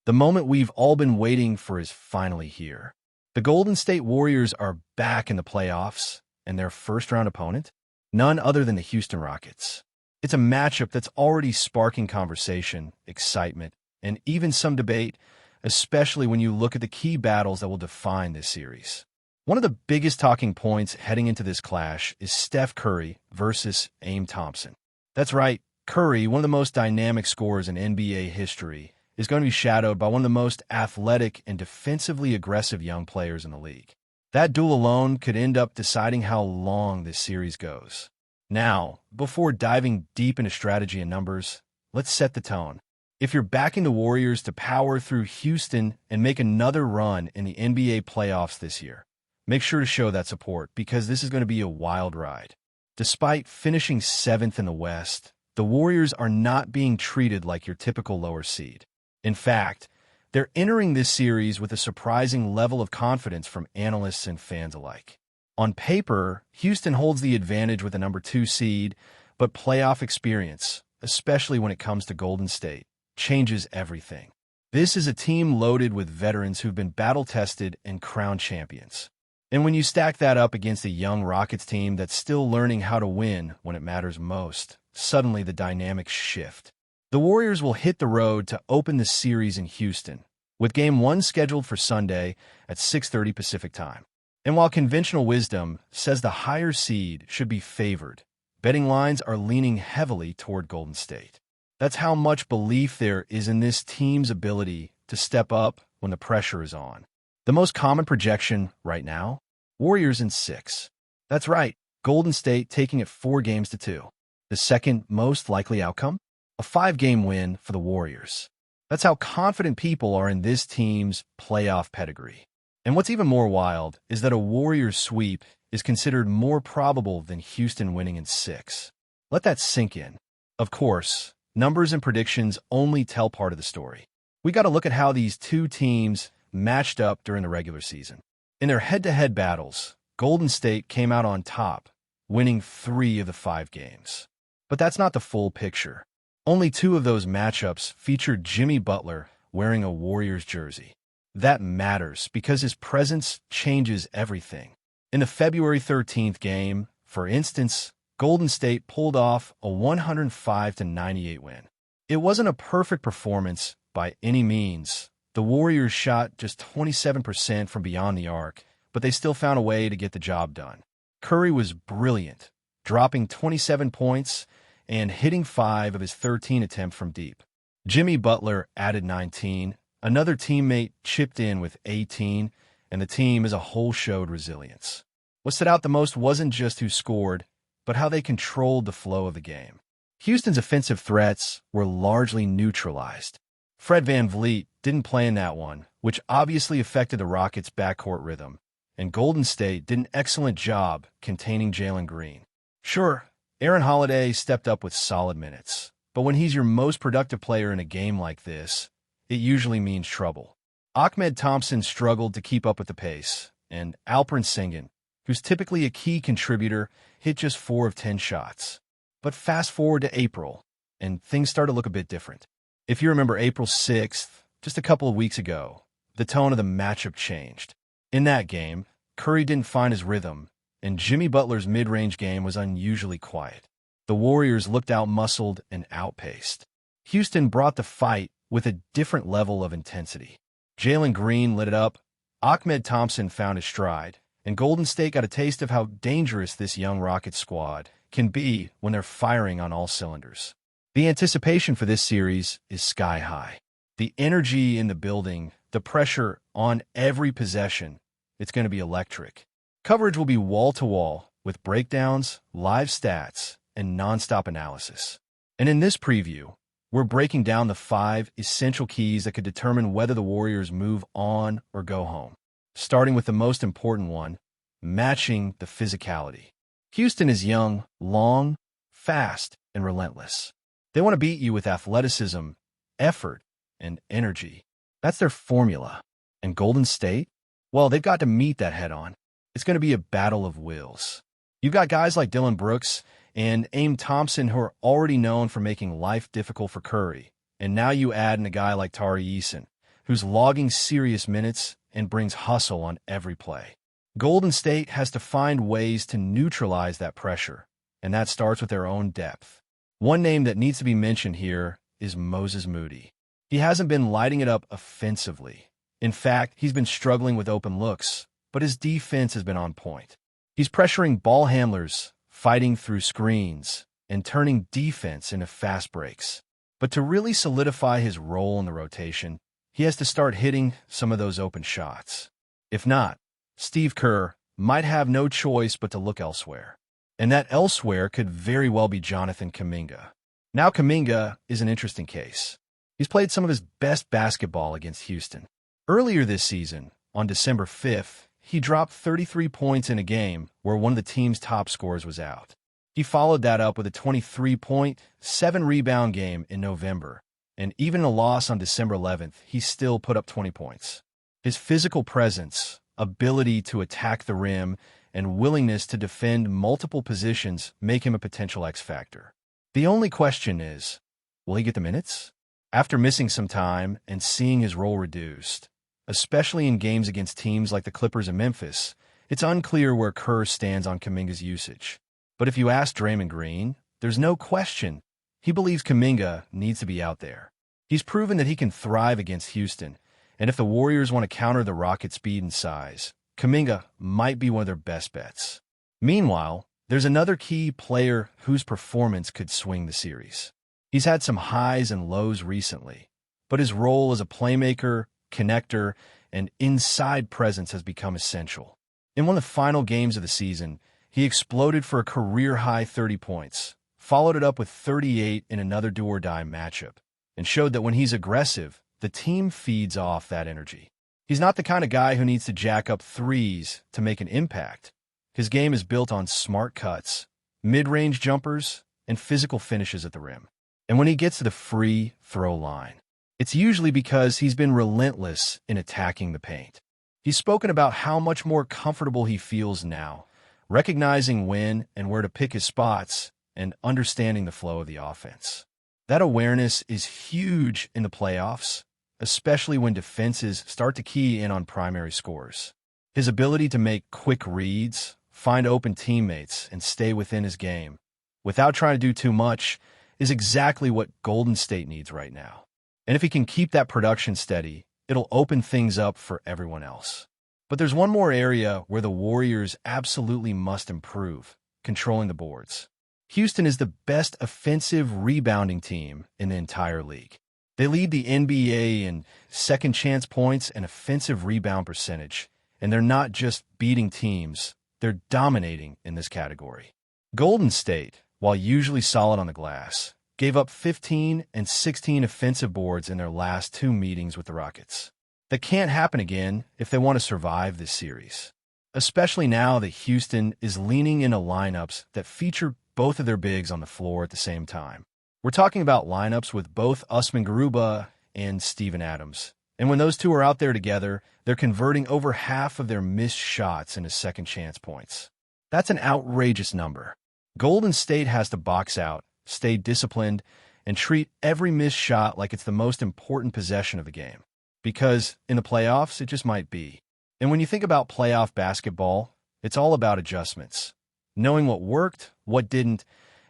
The moment we've all been waiting for is finally here. The Golden State Warriors are back in the playoffs, and their first-round opponent? None other than the Houston Rockets. It's a matchup that's already sparking conversation, excitement, and even some debate, especially when you look at the key battles that will define this series. One of the biggest talking points heading into this clash is Steph Curry versus Aim Thompson. That's right, Curry, one of the most dynamic scorers in NBA history, is going to be shadowed by one of the most athletic and defensively aggressive young players in the league. That duel alone could end up deciding how long this series goes. Now, before diving deep into strategy and numbers, let's set the tone. If you're backing the Warriors to power through Houston and make another run in the NBA playoffs this year, make sure to show that support because this is going to be a wild ride. Despite finishing 7th in the West, the Warriors are not being treated like your typical lower seed. In fact, they're entering this series with a surprising level of confidence from analysts and fans alike. On paper, Houston holds the advantage with a number 2 seed, but playoff experience, especially when it comes to Golden State, changes everything. This is a team loaded with veterans who've been battle-tested and crowned champions. And when you stack that up against a young Rockets team that's still learning how to win when it matters most, suddenly the dynamics shift. The Warriors will hit the road to open the series in Houston, with Game 1 scheduled for Sunday at 6:30 Pacific Time. And while conventional wisdom says the higher seed should be favored, betting lines are leaning heavily toward Golden State. That's how much belief there is in this team's ability to step up when the pressure is on. The most common projection right now? Warriors in 6. That's right, Golden State taking it 4-2. The second most likely outcome? A 5-game win for the Warriors. That's how confident people are in this team's playoff pedigree. And what's even more wild is that a Warriors sweep is considered more probable than Houston winning in 6. Let that sink in. Of course, numbers and predictions only tell part of the story. We got to look at how these two teams matched up during the regular season. In their head-to-head battles, Golden State came out on top, winning 3 of the 5 games. But that's not the full picture. Only 2 of those matchups featured Jimmy Butler wearing a Warriors jersey. That matters because his presence changes everything. In the February 13th game, for instance, Golden State pulled off a 105-98 win. It wasn't a perfect performance by any means. The Warriors shot just 27% from beyond the arc, but they still found a way to get the job done. Curry was brilliant, dropping 27 points and hitting 5 of his 13 attempts from deep. Jimmy Butler added 19, another teammate chipped in with 18, and the team as a whole showed resilience. What stood out the most wasn't just who scored, but how they controlled the flow of the game. Houston's offensive threats were largely neutralized. Fred VanVleet didn't play in that one, which obviously affected the Rockets' backcourt rhythm, and Golden State did an excellent job containing Jalen Green. Sure, Aaron Holiday stepped up with solid minutes, but when he's your most productive player in a game like this, it usually means trouble. Ahmed Thompson struggled to keep up with the pace, and Alperen Sengun, who's typically a key contributor, hit just 4 of 10 shots. But fast forward to April, and things start to look a bit different. If you remember April 6th, just a couple of weeks ago, the tone of the matchup changed. In that game, Curry didn't find his rhythm, and Jimmy Butler's mid-range game was unusually quiet. The Warriors looked out-muscled and outpaced. Houston brought the fight with a different level of intensity. Jalen Green lit it up, Ahmed Thompson found his stride, and Golden State got a taste of how dangerous this young Rockets squad can be when they're firing on all cylinders. The anticipation for this series is sky high. The energy in the building, the pressure on every possession, it's going to be electric. Coverage will be wall-to-wall with breakdowns, live stats, and nonstop analysis. And in this preview, we're breaking down the 5 essential keys that could determine whether the Warriors move on or go home. Starting with the most important one, matching the physicality. Houston is young, long, fast, and relentless. They want to beat you with athleticism, effort, and energy. That's their formula. And Golden State? Well, they've got to meet that head-on. It's going to be a battle of wills. You've got guys like Dillon Brooks and Aim Thompson who are already known for making life difficult for Curry. And now you add in a guy like Tari Eason, who's logging serious minutes and brings hustle on every play. Golden State has to find ways to neutralize that pressure, and that starts with their own depth. One name that needs to be mentioned here is Moses Moody. He hasn't been lighting it up offensively. In fact, he's been struggling with open looks, but his defense has been on point. He's pressuring ball handlers, fighting through screens, and turning defense into fast breaks. But to really solidify his role in the rotation, he has to start hitting some of those open shots. If not, Steve Kerr might have no choice but to look elsewhere. And that elsewhere could very well be Jonathan Kuminga. Now Kuminga is an interesting case. He's played some of his best basketball against Houston. Earlier this season, on December 5th, he dropped 33 points in a game where one of the team's top scorers was out. He followed that up with a 23-point, 7-rebound game in November, and even in a loss on December 11th, he still put up 20 points. His physical presence, ability to attack the rim, and willingness to defend multiple positions make him a potential X factor. The only question is, will he get the minutes? After missing some time and seeing his role reduced, especially in games against teams like the Clippers and Memphis, it's unclear where Kerr stands on Kuminga's usage. But if you ask Draymond Green, there's no question he believes Kuminga needs to be out there. He's proven that he can thrive against Houston, and if the Warriors want to counter the Rockets' speed and size, Kuminga might be one of their best bets. Meanwhile, there's another key player whose performance could swing the series. He's had some highs and lows recently, but his role as a playmaker, connector, and inside presence has become essential. In one of the final games of the season, he exploded for a career-high 30 points, followed it up with 38 in another do-or-die matchup, and showed that when he's aggressive, the team feeds off that energy. He's not the kind of guy who needs to jack up threes to make an impact. His game is built on smart cuts, mid-range jumpers, and physical finishes at the rim. And when he gets to the free throw line, it's usually because he's been relentless in attacking the paint. He's spoken about how much more comfortable he feels now, recognizing when and where to pick his spots and understanding the flow of the offense. That awareness is huge in the playoffs, especially when defenses start to key in on primary scores. His ability to make quick reads, find open teammates, and stay within his game, without trying to do too much, is exactly what Golden State needs right now. And if he can keep that production steady, it'll open things up for everyone else. But there's one more area where the Warriors absolutely must improve: controlling the boards. Houston is the best offensive rebounding team in the entire league. They lead the NBA in second chance points and offensive rebound percentage, and they're not just beating teams, they're dominating in this category. Golden State, while usually solid on the glass, gave up 15 and 16 offensive boards in their last two meetings with the Rockets. That can't happen again if they want to survive this series, especially now that Houston is leaning into lineups that feature both of their bigs on the floor at the same time. We're talking about lineups with both Usman Garuba and Steven Adams. And when those two are out there together, they're converting over half of their missed shots into second chance points. That's an outrageous number. Golden State has to box out, stay disciplined, and treat every missed shot like it's the most important possession of the game. Because in the playoffs, it just might be. And when you think about playoff basketball, it's all about adjustments. Knowing what worked, what didn't,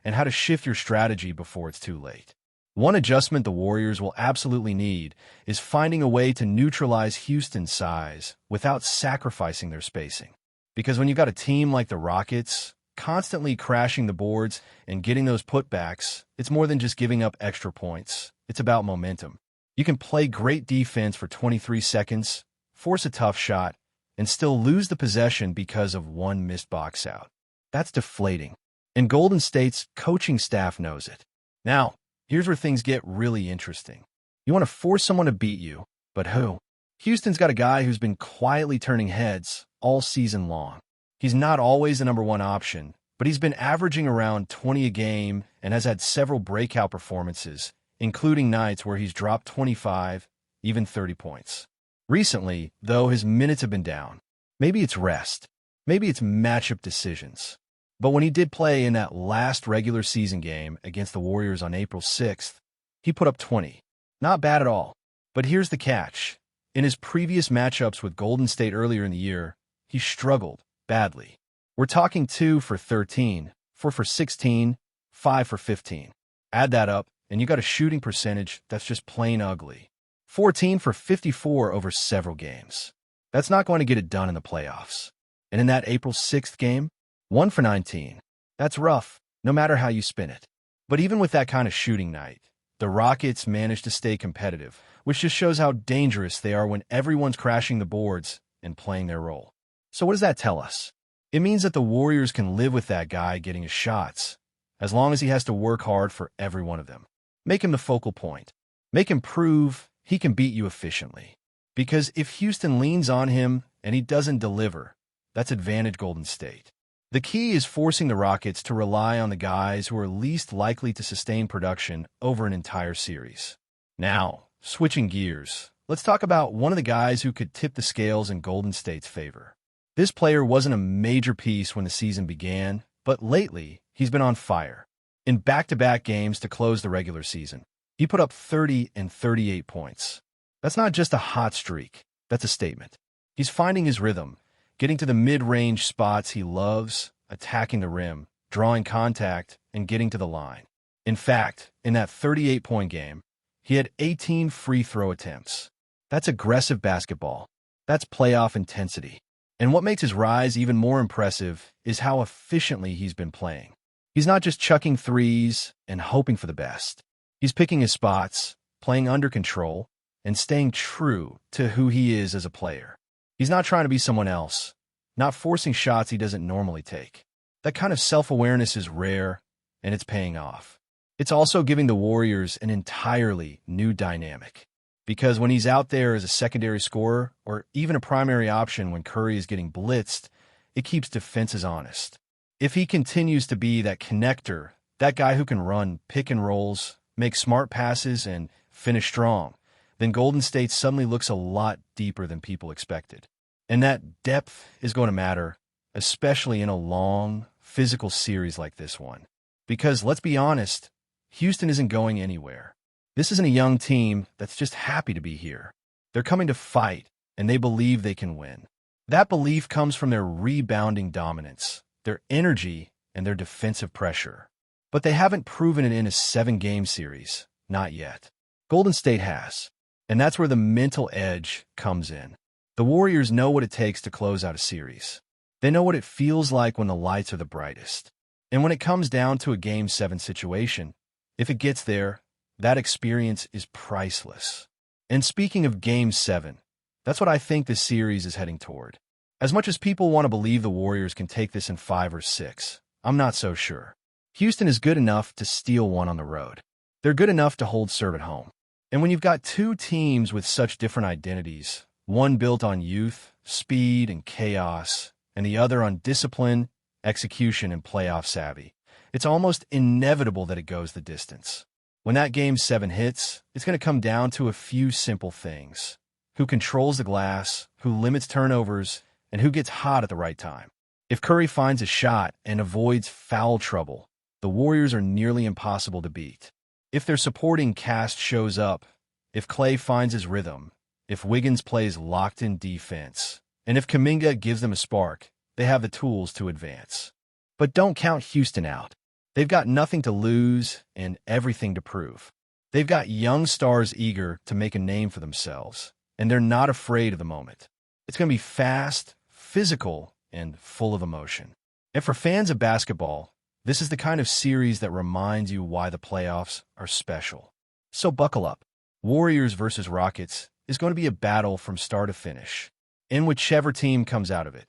and how to shift your strategy before it's too late. One adjustment the Warriors will absolutely need is finding a way to neutralize Houston's size without sacrificing their spacing. Because when you've got a team like the Rockets constantly crashing the boards and getting those putbacks, it's more than just giving up extra points. It's about momentum. You can play great defense for 23 seconds, force a tough shot, and still lose the possession because of one missed box out. That's deflating. And Golden State's coaching staff knows it. Now, here's where things get really interesting. You want to force someone to beat you, but who? Houston's got a guy who's been quietly turning heads all season long. He's not always the number one option, but he's been averaging around 20 a game and has had several breakout performances, including nights where he's dropped 25, even 30 points. Recently, though, his minutes have been down. Maybe it's rest. Maybe it's matchup decisions. But when he did play in that last regular season game against the Warriors on April 6th, he put up 20. Not bad at all. But here's the catch. In his previous matchups with Golden State earlier in the year, he struggled badly. We're talking 2 for 13, 4 for 16, 5 for 15. Add that up, and you got a shooting percentage that's just plain ugly. 14 for 54 over several games. That's not going to get it done in the playoffs. And in that April 6th game, 1 for 19. That's rough, no matter how you spin it. But even with that kind of shooting night, the Rockets managed to stay competitive, which just shows how dangerous they are when everyone's crashing the boards and playing their role. So what does that tell us? It means that the Warriors can live with that guy getting his shots, as long as he has to work hard for every one of them. Make him the focal point. Make him prove he can beat you efficiently. Because if Houston leans on him and he doesn't deliver, that's advantage Golden State. The key is forcing the Rockets to rely on the guys who are least likely to sustain production over an entire series. Now, switching gears, let's talk about one of the guys who could tip the scales in Golden State's favor. This player wasn't a major piece when the season began, but lately, he's been on fire. In back-to-back games to close the regular season, he put up 30 and 38 points. That's not just a hot streak, that's a statement. He's finding his rhythm, getting to the mid-range spots he loves, attacking the rim, drawing contact, and getting to the line. In fact, in that 38-point game, he had 18 free throw attempts. That's aggressive basketball. That's playoff intensity. And what makes his rise even more impressive is how efficiently he's been playing. He's not just chucking threes and hoping for the best. He's picking his spots, playing under control, and staying true to who he is as a player. He's not trying to be someone else, not forcing shots he doesn't normally take. That kind of self-awareness is rare, and it's paying off. It's also giving the Warriors an entirely new dynamic. Because when he's out there as a secondary scorer, or even a primary option when Curry is getting blitzed, it keeps defenses honest. If he continues to be that connector, that guy who can run pick and rolls, make smart passes, and finish strong, then Golden State suddenly looks a lot deeper than people expected. And that depth is going to matter, especially in a long, physical series like this one. Because, let's be honest, Houston isn't going anywhere. This isn't a young team that's just happy to be here. They're coming to fight, and they believe they can win. That belief comes from their rebounding dominance, their energy, and their defensive pressure. But they haven't proven it in a 7-game series. Not yet. Golden State has. And that's where the mental edge comes in. The Warriors know what it takes to close out a series. They know what it feels like when the lights are the brightest. And when it comes down to a Game 7 situation, if it gets there, that experience is priceless. And speaking of Game 7, that's what I think this series is heading toward. As much as people want to believe the Warriors can take this in 5 or 6, I'm not so sure. Houston is good enough to steal one on the road. They're good enough to hold serve at home. And when you've got two teams with such different identities, one built on youth, speed, and chaos, and the other on discipline, execution, and playoff savvy, it's almost inevitable that it goes the distance. When that Game 7 hits, it's going to come down to a few simple things. Who controls the glass, who limits turnovers, and who gets hot at the right time. If Curry finds a shot and avoids foul trouble, the Warriors are nearly impossible to beat. If their supporting cast shows up, if Klay finds his rhythm, if Wiggins plays locked-in defense, and if Kuminga gives them a spark, they have the tools to advance. But don't count Houston out. They've got nothing to lose and everything to prove. They've got young stars eager to make a name for themselves, and they're not afraid of the moment. It's going to be fast, physical, and full of emotion. And for fans of basketball, this is the kind of series that reminds you why the playoffs are special. So buckle up. Warriors versus Rockets is going to be a battle from start to finish, and whichever team comes out of it.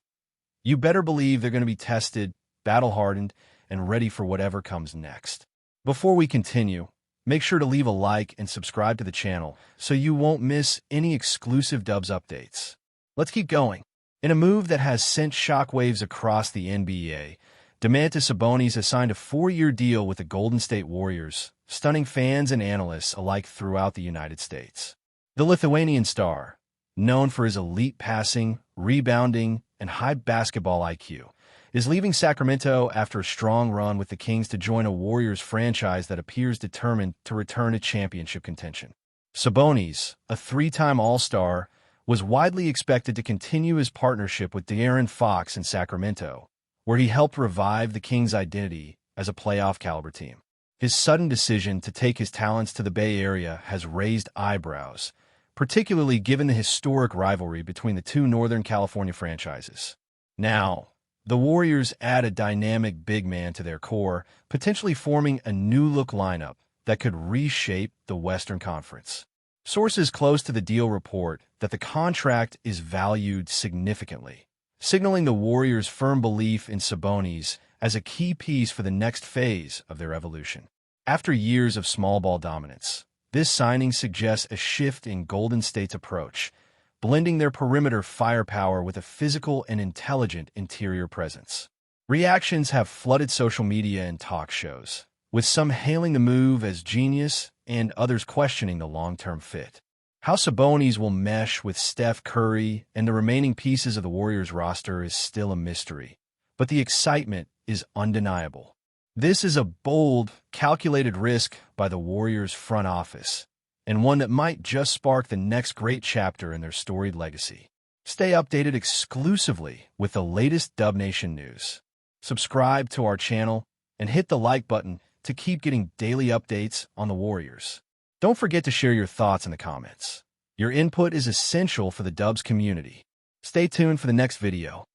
You better believe they're going to be tested, battle-hardened, and ready for whatever comes next. Before we continue, make sure to leave a like and subscribe to the channel so you won't miss any exclusive Dubs updates. Let's keep going. In a move that has sent shockwaves across the NBA, Domantas Sabonis has signed a 4-year deal with the Golden State Warriors, stunning fans and analysts alike throughout the United States. The Lithuanian star, known for his elite passing, rebounding, and high basketball IQ, is leaving Sacramento after a strong run with the Kings to join a Warriors franchise that appears determined to return to championship contention. Sabonis, a 3-time All-Star, was widely expected to continue his partnership with De'Aaron Fox in Sacramento, where he helped revive the Kings' identity as a playoff-caliber team. His sudden decision to take his talents to the Bay Area has raised eyebrows, particularly given the historic rivalry between the two Northern California franchises. Now, the Warriors add a dynamic big man to their core, potentially forming a new-look lineup that could reshape the Western Conference. Sources close to the deal report that the contract is valued significantly, signaling the Warriors' firm belief in Sabonis as a key piece for the next phase of their evolution. After years of small ball dominance, this signing suggests a shift in Golden State's approach, blending their perimeter firepower with a physical and intelligent interior presence. Reactions have flooded social media and talk shows, with some hailing the move as genius and others questioning the long-term fit. How Sabonis will mesh with Steph Curry and the remaining pieces of the Warriors roster is still a mystery, but the excitement is undeniable. This is a bold, calculated risk by the Warriors' front office, and one that might just spark the next great chapter in their storied legacy. Stay updated exclusively with the latest Dub Nation news. Subscribe to our channel and hit the like button to keep getting daily updates on the Warriors. Don't forget to share your thoughts in the comments. Your input is essential for the Dubs community. Stay tuned for the next video.